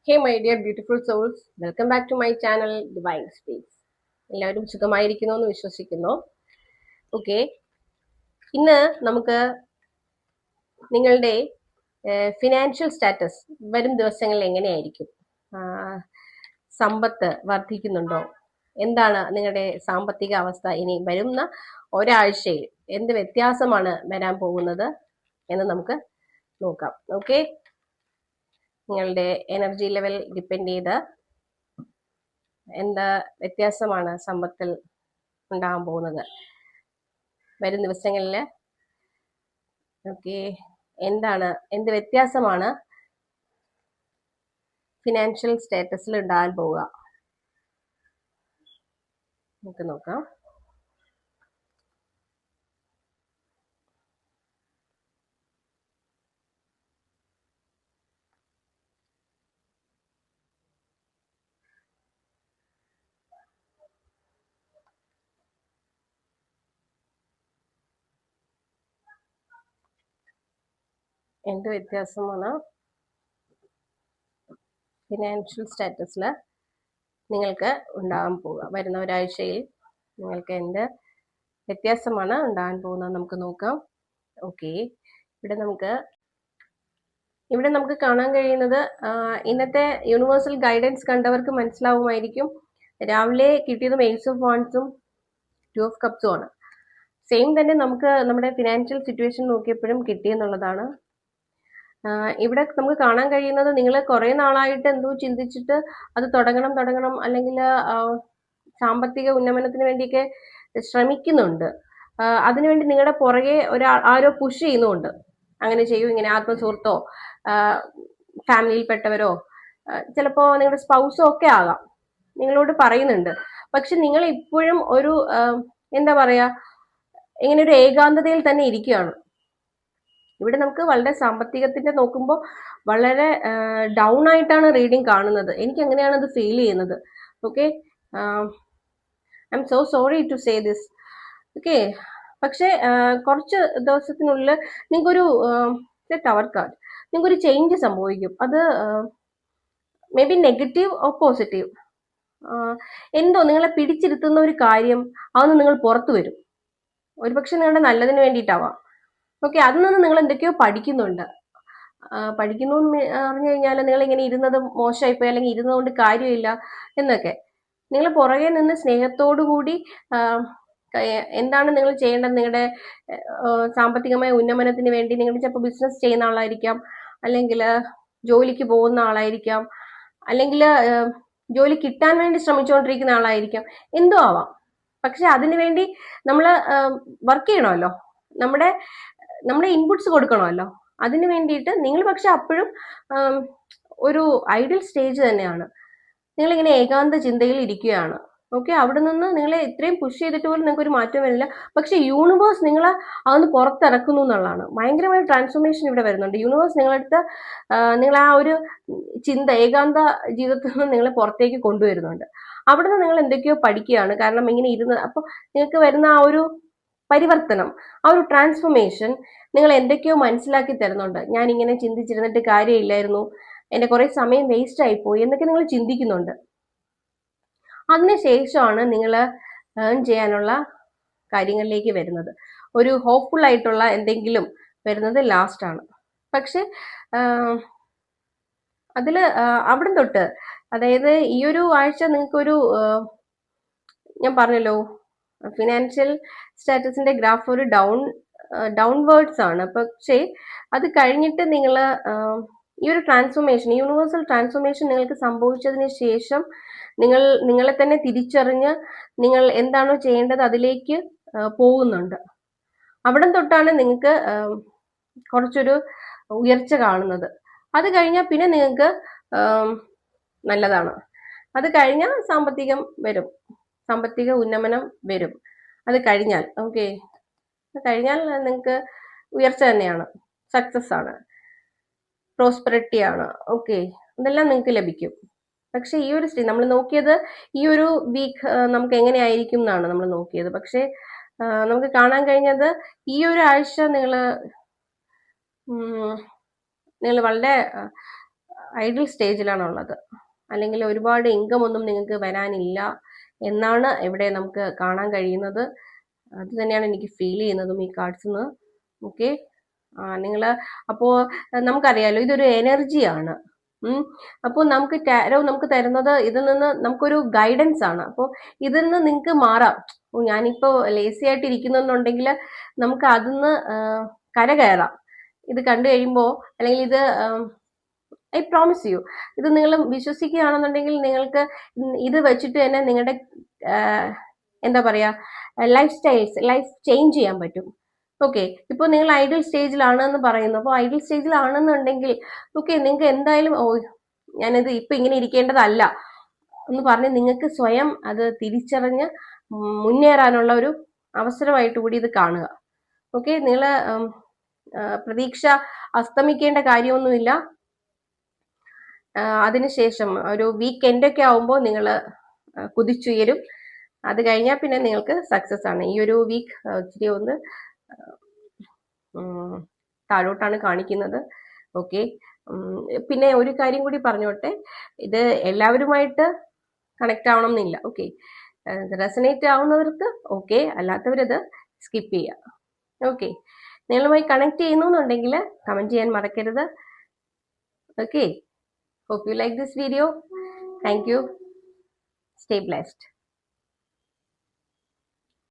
Hey, my dear beautiful souls, welcome back to my channel Divine Space. എല്ലാവരും സുഖമായിരിക്കുന്നു എന്ന് വിശ്വസിക്കുന്നു. ഓക്കെ, ഇന്ന് നമുക്ക് നിങ്ങളുടെ ഫിനാൻഷ്യൽ സ്റ്റാറ്റസ് വരും ദിവസങ്ങളിൽ എങ്ങനെയായിരിക്കും, സമ്പത്ത് വർദ്ധിക്കുന്നുണ്ടോ, എന്താണ് നിങ്ങളുടെ സാമ്പത്തിക അവസ്ഥ, ഇനി വരുന്ന ഒരാഴ്ചയിൽ എന്ത് വ്യത്യാസമാണ് വരാൻ പോകുന്നത് എന്ന് നമുക്ക് നോക്കാം. ഓക്കെ, നിങ്ങളുടെ എനർജി ലെവൽ ഡിപ്പെൻഡ് ചെയ്ത് എന്ത് വ്യത്യാസമാണ് സമ്പത്തിൽ ഉണ്ടാകാൻ പോകുന്നത് വരും ദിവസങ്ങളിൽ. ഓക്കെ, എന്ത് വ്യത്യാസമാണ് ഫിനാൻഷ്യൽ സ്റ്റാറ്റസിൽ ഉണ്ടാകാൻ പോവുക നമുക്ക് നോക്കാം. എന്ത് വ്യത്യാസമാണ് ഫിനാൻഷ്യൽ സ്റ്റാറ്റസിൽ നിങ്ങൾക്ക് ഉണ്ടാകാൻ പോവുക വരുന്ന ഒരാഴ്ചയിൽ, നിങ്ങൾക്ക് എന്ത് വ്യത്യാസമാണ് ഉണ്ടാകാൻ പോകുന്നത് നമുക്ക് നോക്കാം. ഓക്കെ, ഇവിടെ നമുക്ക് കാണാൻ കഴിയുന്നത്, ഇന്നത്തെ യൂണിവേഴ്സൽ ഗൈഡൻസ് കണ്ടവർക്ക് മനസ്സിലാവുമായിരിക്കും. രാവിലെ കിട്ടിയതും എയ്റ്റ്സ് ഓഫ് വാൺസും 2 ഓഫ് കപ്സും ആണ്. സെയിം തന്നെ നമുക്ക് നമ്മുടെ ഫിനാൻഷ്യൽ സിറ്റുവേഷൻ നോക്കിയപ്പോഴും കിട്ടിയെന്നുള്ളതാണ്. ഇവിടെ നമുക്ക് കാണാൻ കഴിയുന്നത്, നിങ്ങൾ കുറേ നാളായിട്ട് എന്തോ ചിന്തിച്ചിട്ട് അത് തുടങ്ങണം അല്ലെങ്കിൽ സാമ്പത്തിക ഉന്നമനത്തിന് വേണ്ടിയൊക്കെ ശ്രമിക്കുന്നുണ്ട്. അതിനുവേണ്ടി നിങ്ങളുടെ പുറകെ ആരോ പുഷ് ചെയ്യുന്നുണ്ട്. അങ്ങനെ ചെയ്യൂ, ഇങ്ങനെ ആത്മസുഹൃത്തോ ഫാമിലിയിൽപ്പെട്ടവരോ ചിലപ്പോൾ നിങ്ങളുടെ സ്പൗസോ ഒക്കെ ആകാം നിങ്ങളോട് പറയുന്നുണ്ട്. പക്ഷെ നിങ്ങൾ ഇപ്പോഴും ഒരു എന്താ പറയാ, ഇങ്ങനെ ഒരു ഏകാന്തതയിൽ തന്നെ ഇരിക്കുകയാണ്. ഇവിടെ നമുക്ക് വളരെ സാമ്പത്തികത്തിന്റെ നോക്കുമ്പോൾ വളരെ ഡൗൺ ആയിട്ടാണ് റീഡിങ് കാണുന്നത്. എനിക്ക് അങ്ങനെയാണ് അത് ഫീൽ ചെയ്യുന്നത്. Okay, I'm so sorry to say this. Okay, പക്ഷെ കുറച്ച് ദിവസത്തിനുള്ളിൽ നിങ്ങൾക്കൊരു ടവർ കാർഡ്, നിങ്ങൾക്കൊരു ചേഞ്ച് സംഭവിക്കും. അത് may be negative or positive, എന്തോ നിങ്ങളെ പിടിച്ചിരുത്തുന്ന ഒരു കാര്യം, അതൊന്ന് നിങ്ങൾ പുറത്തു വരും. ഒരുപക്ഷെ നിങ്ങളുടെ നല്ലതിന് വേണ്ടിയിട്ടാവാം. ഓക്കെ, അതിൽ നിന്ന് നിങ്ങൾ എന്തൊക്കെയോ പഠിക്കുന്നുണ്ട്. പഠിക്കുന്നു എന്ന് പറഞ്ഞു കഴിഞ്ഞാൽ നിങ്ങൾ ഇങ്ങനെ ഇരുന്നത് മോശമായിപ്പോയി, അല്ലെങ്കിൽ ഇരുന്നതുകൊണ്ട് കാര്യമില്ല എന്നൊക്കെ. നിങ്ങൾ പുറകെ നിന്ന് സ്നേഹത്തോടു കൂടി എന്താണ് നിങ്ങൾ ചെയ്യേണ്ടത്, നിങ്ങളുടെ സാമ്പത്തികമായ ഉന്നമനത്തിന് വേണ്ടി നിങ്ങൾ ചിലപ്പോൾ ബിസിനസ് ചെയ്യുന്ന ആളായിരിക്കാം, അല്ലെങ്കിൽ ജോലിക്ക് പോകുന്ന ആളായിരിക്കാം, അല്ലെങ്കിൽ ജോലി കിട്ടാൻ വേണ്ടി ശ്രമിച്ചുകൊണ്ടിരിക്കുന്ന ആളായിരിക്കാം, എന്തോ ആവാം. പക്ഷെ അതിനുവേണ്ടി നമ്മൾ വർക്ക് ചെയ്യണമല്ലോ, നമ്മുടെ ഇൻപുട്സ് കൊടുക്കണമല്ലോ. അതിന് വേണ്ടിയിട്ട് നിങ്ങൾ പക്ഷെ അപ്പോഴും ഒരു ഐഡിയൽ സ്റ്റേജ് തന്നെയാണ്. നിങ്ങളിങ്ങനെ ഏകാന്ത ചിന്തയിൽ ഇരിക്കുകയാണ്. ഓക്കെ, അവിടെ നിന്ന് നിങ്ങളെ ഇത്രയും പുഷ് ചെയ്തിട്ട് പോലും നിങ്ങൾക്ക് ഒരു മാറ്റം വരില്ല. പക്ഷെ യൂണിവേഴ്സ് നിങ്ങളെ അതൊന്ന് പുറത്തിറക്കുന്നു എന്നുള്ളതാണ്. ഭയങ്കരമായ ട്രാൻസ്ഫോർമേഷൻ ഇവിടെ വരുന്നുണ്ട്. യൂണിവേഴ്സ് നിങ്ങളടുത്ത് നിങ്ങൾ ആ ഒരു ചിന്ത, ഏകാന്ത ജീവിതത്തിൽ നിന്ന് നിങ്ങളെ പുറത്തേക്ക് കൊണ്ടുവരുന്നുണ്ട്. അവിടെ നിന്ന് നിങ്ങൾ എന്തൊക്കെയോ പഠിക്കുകയാണ്. കാരണം ഇങ്ങനെ ഇരുന്ന് അപ്പോൾ നിങ്ങൾക്ക് വരുന്ന ആ ഒരു പരിവർത്തനം, ആ ഒരു ട്രാൻസ്ഫോർമേഷൻ നിങ്ങൾ എന്തൊക്കെയോ മനസ്സിലാക്കി തരുന്നുണ്ട്. ഞാൻ ഇങ്ങനെ ചിന്തിച്ചിരുന്നിട്ട് കാര്യമില്ലായിരുന്നു, എന്റെ കുറെ സമയം വേസ്റ്റ് ആയിപ്പോയി എന്നൊക്കെ നിങ്ങൾ ചിന്തിക്കുന്നുണ്ട്. അതിനുശേഷമാണ് നിങ്ങൾ ഏൺ ചെയ്യാനുള്ള കാര്യങ്ങളിലേക്ക് വരുന്നത്. ഒരു ഹോപ്പ്ഫുൾ ആയിട്ടുള്ള എന്തെങ്കിലും വരുന്നത് ലാസ്റ്റ് ആണ്. പക്ഷെ അതിൽ അവിടെ തൊട്ട്, അതായത് ഈ ഒരു ആഴ്ച നിങ്ങൾക്കൊരു ഞാൻ പറഞ്ഞല്ലോ, ഫിനാൻഷ്യൽ സ്റ്റാറ്റസിന്റെ ഗ്രാഫ് ഒരു ഡൗൺവേർഡ്സ് ആണ്. പക്ഷേ അത് കഴിഞ്ഞിട്ട് നിങ്ങൾ ഈ ഒരു ട്രാൻസ്ഫോർമേഷൻ, യൂണിവേഴ്സൽ ട്രാൻസ്ഫോർമേഷൻ നിങ്ങൾക്ക് സംഭവിച്ചതിന് ശേഷം നിങ്ങളെ തന്നെ തിരിച്ചറിഞ്ഞ് നിങ്ങൾ എന്താണോ ചെയ്യേണ്ടത് അതിലേക്ക് പോകുന്നുണ്ട്. അവിടെ തൊട്ടാണ് നിങ്ങൾക്ക് കുറച്ചൊരു ഉയർച്ച കാണുന്നത്. അത് കഴിഞ്ഞാൽ പിന്നെ നിങ്ങൾക്ക് നല്ലതാണ്. അത് കഴിഞ്ഞാൽ സാമ്പത്തികം വരും, സാമ്പത്തിക ഉന്നമനം വരും. അത് കഴിഞ്ഞാൽ ഓക്കെ, കഴിഞ്ഞാൽ നിങ്ങൾക്ക് ഉയർച്ച തന്നെയാണ്, സക്സസ് ആണ്, പ്രോസ്പെറിറ്റി ആണ്. ഓക്കെ, ഇതെല്ലാം നിങ്ങൾക്ക് ലഭിക്കും. പക്ഷെ ഈ ഒരു നമ്മൾ നോക്കിയത് ഈ ഒരു വീക്ക് നമുക്ക് എങ്ങനെയായിരിക്കും എന്നാണ് നമ്മൾ നോക്കിയത്. പക്ഷെ നമുക്ക് കാണാൻ കഴിഞ്ഞത് ഈ ഒരു ആഴ്ച നിങ്ങൾ വളരെ ഐഡിൽ സ്റ്റേജിലാണുള്ളത്, അല്ലെങ്കിൽ ഒരുപാട് ഇൻകം ഒന്നും നിങ്ങൾക്ക് വരാനില്ല എന്നാണ് ഇവിടെ നമുക്ക് കാണാൻ കഴിയുന്നത്. അത് തന്നെയാണ് എനിക്ക് ഫീൽ ചെയ്യുന്നതും ഈ കാർഡ്സിൽ നിന്ന്. ഓക്കെ, നിങ്ങൾ അപ്പോൾ നമുക്കറിയാലോ ഇതൊരു എനർജിയാണ്. അപ്പോൾ നമുക്ക് ടാരോ നമുക്ക് തരുന്നത് ഇതിൽ നിന്ന് നമുക്കൊരു ഗൈഡൻസ് ആണ്. അപ്പോൾ ഇതിൽ നിന്ന് നിങ്ങൾക്ക് മാറാം. ഞാനിപ്പോ ലേസി ആയിട്ട് ഇരിക്കുന്നുണ്ടെങ്കിൽ നമുക്ക് അതിന്ന് കരകയറാം. ഇത് കണ്ടു കഴിയുമ്പോൾ, അല്ലെങ്കിൽ ഇത് ഐ പ്രോമിസ് യു, ഇത് നിങ്ങൾ വിശ്വസിക്കുകയാണെന്നുണ്ടെങ്കിൽ നിങ്ങൾക്ക് ഇത് വെച്ചിട്ട് തന്നെ നിങ്ങളുടെ എന്താ പറയാ ലൈഫ് ചേഞ്ച് ചെയ്യാൻ പറ്റും. ഓക്കെ, ഇപ്പോൾ നിങ്ങൾ ഐഡിയൽ സ്റ്റേജിലാണെന്ന് പറയുന്നു. അപ്പോൾ ഐഡിയൽ സ്റ്റേജിലാണെന്നുണ്ടെങ്കിൽ ഓക്കെ, നിങ്ങൾക്ക് എന്തായാലും ഞാനിത് ഇപ്പൊ ഇങ്ങനെ ഇരിക്കേണ്ടതല്ല എന്ന് പറഞ്ഞ് നിങ്ങൾക്ക് സ്വയം അത് തിരിച്ചറിഞ്ഞ് മുന്നേറാനുള്ള ഒരു അവസരമായിട്ട് കൂടി ഇത് കാണുക. ഓക്കെ, നിങ്ങൾ പ്രതീക്ഷ അസ്തമിക്കേണ്ട കാര്യമൊന്നുമില്ല. അതിനുശേഷം ഒരു വീക്കെൻഡ് ഒക്കെ ആവുമ്പോൾ നിങ്ങൾ കുതിച്ചുയരും. അത് കഴിഞ്ഞാൽ പിന്നെ നിങ്ങൾക്ക് സക്സസ് ആണ്. ഈ ഒരു വീക്ക് ഇച്ചിരി ഒന്ന് താഴോട്ടാണ് കാണിക്കുന്നത്. ഓക്കെ, പിന്നെ ഒരു കാര്യം കൂടി പറഞ്ഞോട്ടെ, ഇത് എല്ലാവരുമായിട്ട് കണക്ട് ആവണം എന്നില്ല. ഓക്കെ, റെസനേറ്റ് ആവുന്നവർക്ക് ഓക്കെ, അല്ലാത്തവരത് സ്കിപ്പ് ചെയ്യുക. ഓക്കെ, നിങ്ങളുമായി കണക്ട് ചെയ്യുന്നു എന്നുണ്ടെങ്കിൽ കമന്റ് ചെയ്യാൻ മറക്കരുത്. Okay, hope you like this video. Thank you. Stay blessed.